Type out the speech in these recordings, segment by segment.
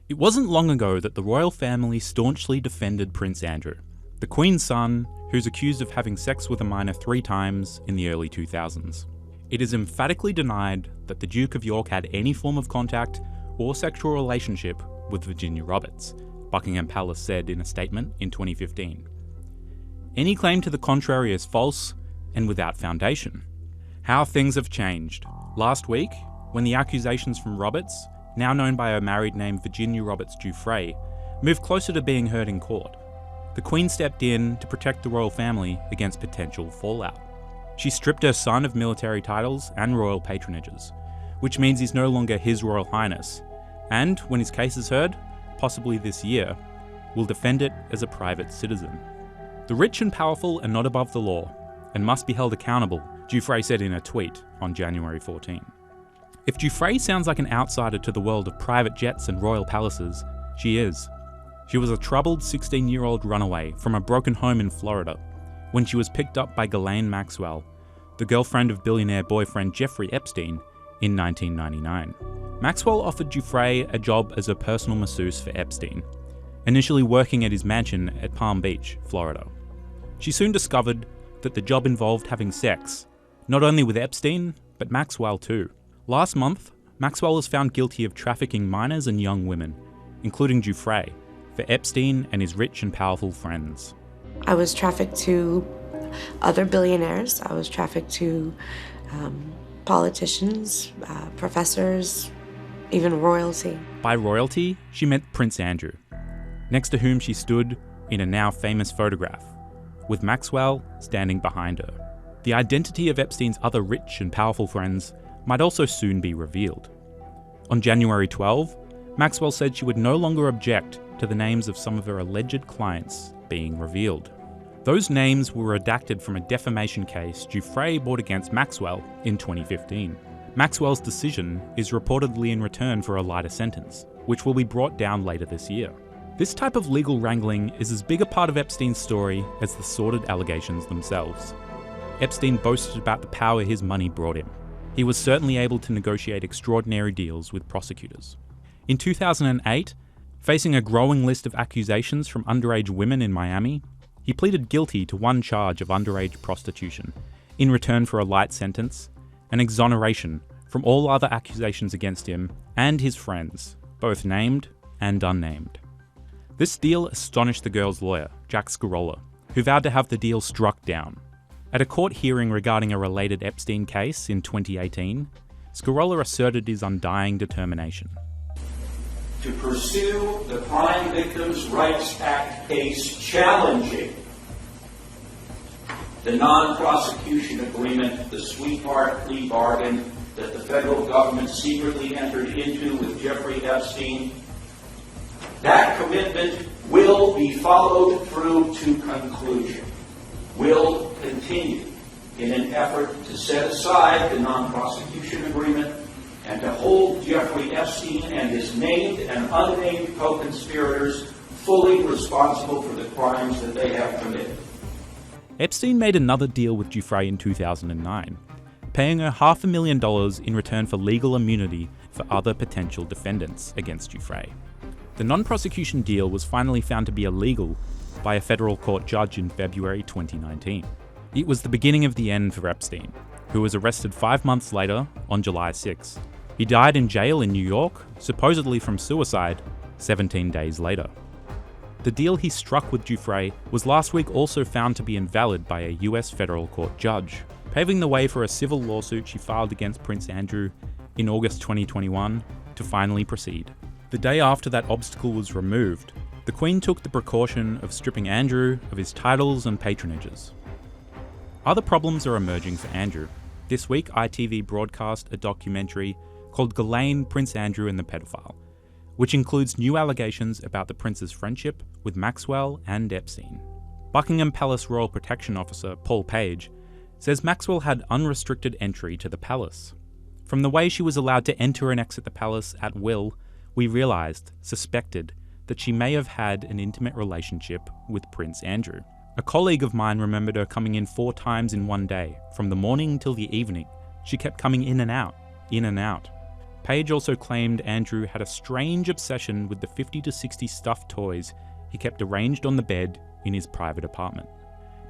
It wasn't long ago that the royal family staunchly defended Prince Andrew, the Queen's son, who's accused of having sex with a minor 3 times in the early 2000s. It is emphatically denied that the Duke of York had any form of contact or sexual relationship with Virginia Roberts, Buckingham Palace said in a statement in 2015. Any claim to the contrary is false and without foundation. How things have changed. Last week, when the accusations from Roberts, now known by her married name Virginia Roberts Giuffre, moved closer to being heard in court, the Queen stepped in to protect the royal family against potential fallout. She stripped her son of military titles and royal patronages, which means he's no longer His Royal Highness, and when his case is heard, possibly this year, will defend it as a private citizen. The rich and powerful are not above the law and must be held accountable, Giuffre said in a tweet on January 14. If Giuffre sounds like an outsider to the world of private jets and royal palaces, she is. She was a troubled 16-year-old runaway from a broken home in Florida when she was picked up by Ghislaine Maxwell, the girlfriend of billionaire boyfriend Jeffrey Epstein, in 1999. Maxwell offered Giuffre a job as a personal masseuse for Epstein, initially working at his mansion at Palm Beach, Florida. She soon discovered that the job involved having sex, not only with Epstein, but Maxwell too. Last month, Maxwell was found guilty of trafficking minors and young women, including Giuffre, for Epstein and his rich and powerful friends. I was trafficked to other billionaires. I was trafficked to politicians, professors, even royalty. By royalty, she meant Prince Andrew, next to whom she stood in a now famous photograph, with Maxwell standing behind her. The identity of Epstein's other rich and powerful friends might also soon be revealed. On January 12, Maxwell said she would no longer object to the names of some of her alleged clients being revealed. Those names were redacted from a defamation case Giuffre brought against Maxwell in 2015. Maxwell's decision is reportedly in return for a lighter sentence, which will be brought down later this year. This type of legal wrangling is as big a part of Epstein's story as the sordid allegations themselves. Epstein boasted about the power his money brought him. He was certainly able to negotiate extraordinary deals with prosecutors. In 2008, facing a growing list of accusations from underage women in Miami, he pleaded guilty to one charge of underage prostitution, in return for a light sentence and exoneration from all other accusations against him and his friends, both named and unnamed. This deal astonished the girl's lawyer, Jack Scarola, who vowed to have the deal struck down. At a court hearing regarding a related Epstein case in 2018, Scarola asserted his undying determination to pursue the Crime Victims' Rights Act case challenging the non-prosecution agreement, the sweetheart plea bargain that the federal government secretly entered into with Jeffrey Epstein. That commitment will be followed through to conclusion, will continue in an effort to set aside the non-prosecution agreement and to hold Jeffrey Epstein and his named and unnamed co-conspirators fully responsible for the crimes that they have committed. Epstein made another deal with Giuffre in 2009, paying her $500,000 in return for legal immunity for other potential defendants against Giuffre. The non-prosecution deal was finally found to be illegal by a federal court judge in February 2019. It was the beginning of the end for Epstein, who was arrested 5 months later on July 6. He died in jail in New York, supposedly from suicide, 17 days later. The deal he struck with Giuffre was last week also found to be invalid by a US federal court judge, paving the way for a civil lawsuit she filed against Prince Andrew in August 2021 to finally proceed. The day after that obstacle was removed, the Queen took the precaution of stripping Andrew of his titles and patronages. Other problems are emerging for Andrew. This week, ITV broadcast a documentary called Ghislaine, Prince Andrew and the Pedophile, which includes new allegations about the prince's friendship with Maxwell and Epstein. Buckingham Palace Royal Protection Officer Paul Page says Maxwell had unrestricted entry to the palace. From the way she was allowed to enter and exit the palace at will, we suspected that she may have had an intimate relationship with Prince Andrew. A colleague of mine remembered her coming in 4 times in one day, from the morning till the evening. She kept coming in and out, in and out. Page also claimed Andrew had a strange obsession with the 50 to 60 stuffed toys he kept arranged on the bed in his private apartment.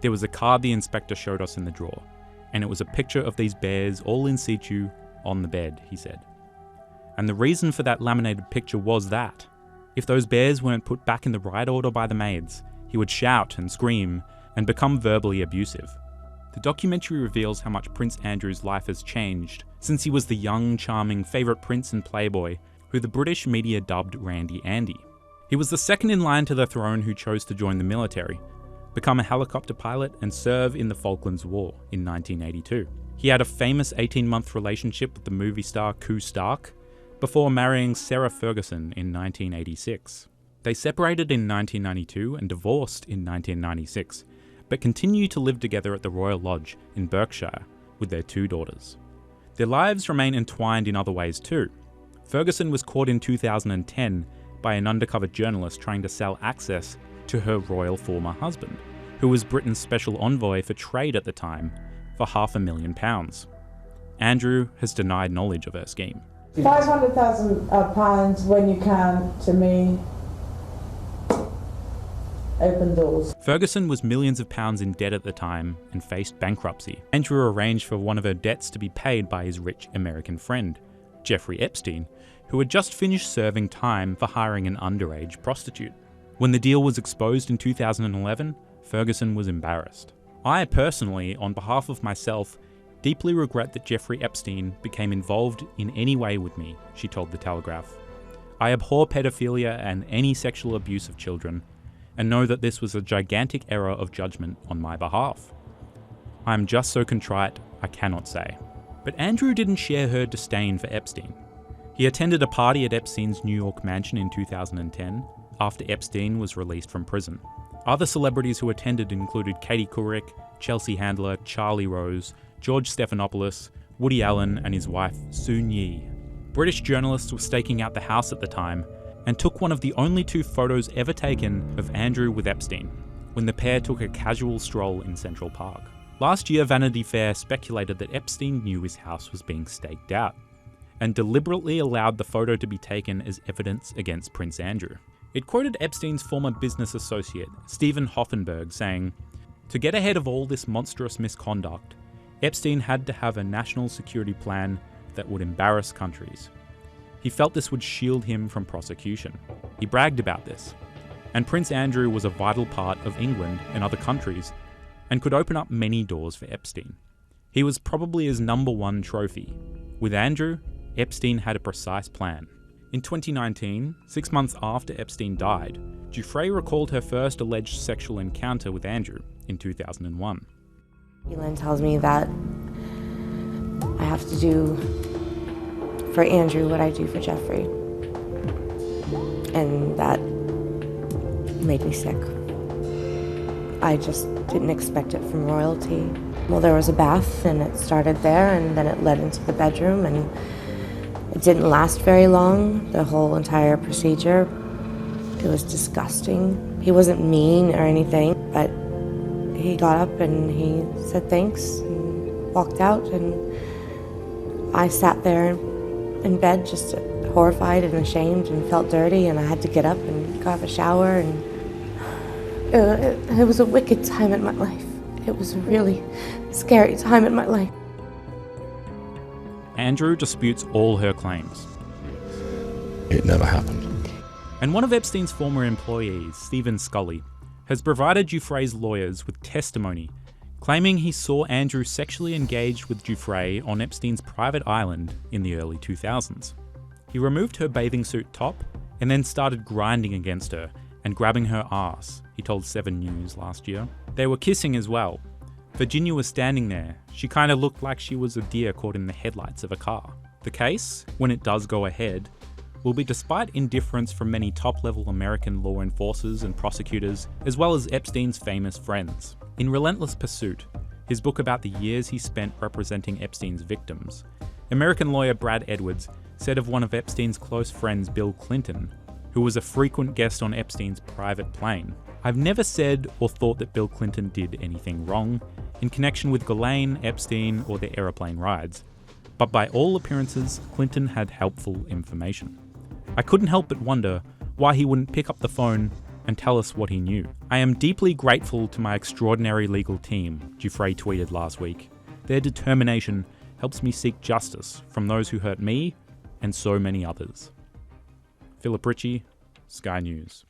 There was a card the inspector showed us in the drawer, and it was a picture of these bears all in situ on the bed, he said. And the reason for that laminated picture was that if those bears weren't put back in the right order by the maids, he would shout and scream and become verbally abusive. The documentary reveals how much Prince Andrew's life has changed since he was the young, charming favourite prince and playboy who the British media dubbed Randy Andy. He was the second in line to the throne who chose to join the military, become a helicopter pilot and serve in the Falklands War in 1982. He had a famous 18-month relationship with the movie star Koo Stark before marrying Sarah Ferguson in 1986. They separated in 1992 and divorced in 1996, but continue to live together at the Royal Lodge in Berkshire with their 2 daughters. Their lives remain entwined in other ways too. Ferguson was caught in 2010 by an undercover journalist trying to sell access to her royal former husband, who was Britain's special envoy for trade at the time, for £500,000. Andrew has denied knowledge of her scheme. £500,000 when you can, to me, open doors. Ferguson was millions of pounds in debt at the time and faced bankruptcy. Andrew arranged for one of her debts to be paid by his rich American friend, Jeffrey Epstein, who had just finished serving time for hiring an underage prostitute. When the deal was exposed in 2011, Ferguson was embarrassed. I personally, on behalf of myself, deeply regret that Jeffrey Epstein became involved in any way with me, she told The Telegraph. I abhor pedophilia and any sexual abuse of children, and know that this was a gigantic error of judgment on my behalf. I am just so contrite, I cannot say. But Andrew didn't share her disdain for Epstein. He attended a party at Epstein's New York mansion in 2010, after Epstein was released from prison. Other celebrities who attended included Katie Couric, Chelsea Handler, Charlie Rose, George Stephanopoulos, Woody Allen and his wife Soon Yi. British journalists were staking out the house at the time and took one of the only 2 photos ever taken of Andrew with Epstein, when the pair took a casual stroll in Central Park. Last year, Vanity Fair speculated that Epstein knew his house was being staked out, and deliberately allowed the photo to be taken as evidence against Prince Andrew. It quoted Epstein's former business associate, Stephen Hoffenberg, saying, "To get ahead of all this monstrous misconduct, Epstein had to have a national security plan that would embarrass countries. He felt this would shield him from prosecution. He bragged about this. And Prince Andrew was a vital part of England and other countries, and could open up many doors for Epstein. He was probably his number 1 trophy. With Andrew, Epstein had a precise plan." In 2019, 6 months after Epstein died, Giuffre recalled her first alleged sexual encounter with Andrew in 2001. Elin tells me that I have to do for Andrew what I do for Jeffrey. And that made me sick. I just didn't expect it from royalty. Well, there was a bath, and it started there, and then it led into the bedroom, and it didn't last very long, the whole entire procedure. It was disgusting. He wasn't mean or anything, but he got up and he said thanks and walked out, and I sat there in bed just horrified and ashamed and felt dirty, and I had to get up and go have a shower, and it was a wicked time in my life. It was a really scary time in my life. Andrew disputes all her claims. It never happened. And one of Epstein's former employees, Stephen Scully, has provided Giuffre's lawyers with testimony claiming he saw Andrew sexually engaged with Giuffre on Epstein's private island in the early 2000s. He removed her bathing suit top and then started grinding against her and grabbing her ass, he told 7 News last year. They were kissing as well. Virginia was standing there. She kind of looked like she was a deer caught in the headlights of a car. The case, when it does go ahead, will be despite indifference from many top-level American law enforcers and prosecutors, as well as Epstein's famous friends. In Relentless Pursuit, his book about the years he spent representing Epstein's victims, American lawyer Brad Edwards said of one of Epstein's close friends, Bill Clinton, who was a frequent guest on Epstein's private plane, "I've never said or thought that Bill Clinton did anything wrong in connection with Ghislaine, Epstein, or their aeroplane rides. but by all appearances, Clinton had helpful information. I couldn't help but wonder why he wouldn't pick up the phone and tell us what he knew. I am deeply grateful to my extraordinary legal team, Giuffre tweeted last week. Their determination helps me seek justice from those who hurt me and so many others. Philip Ritchie, Sky News.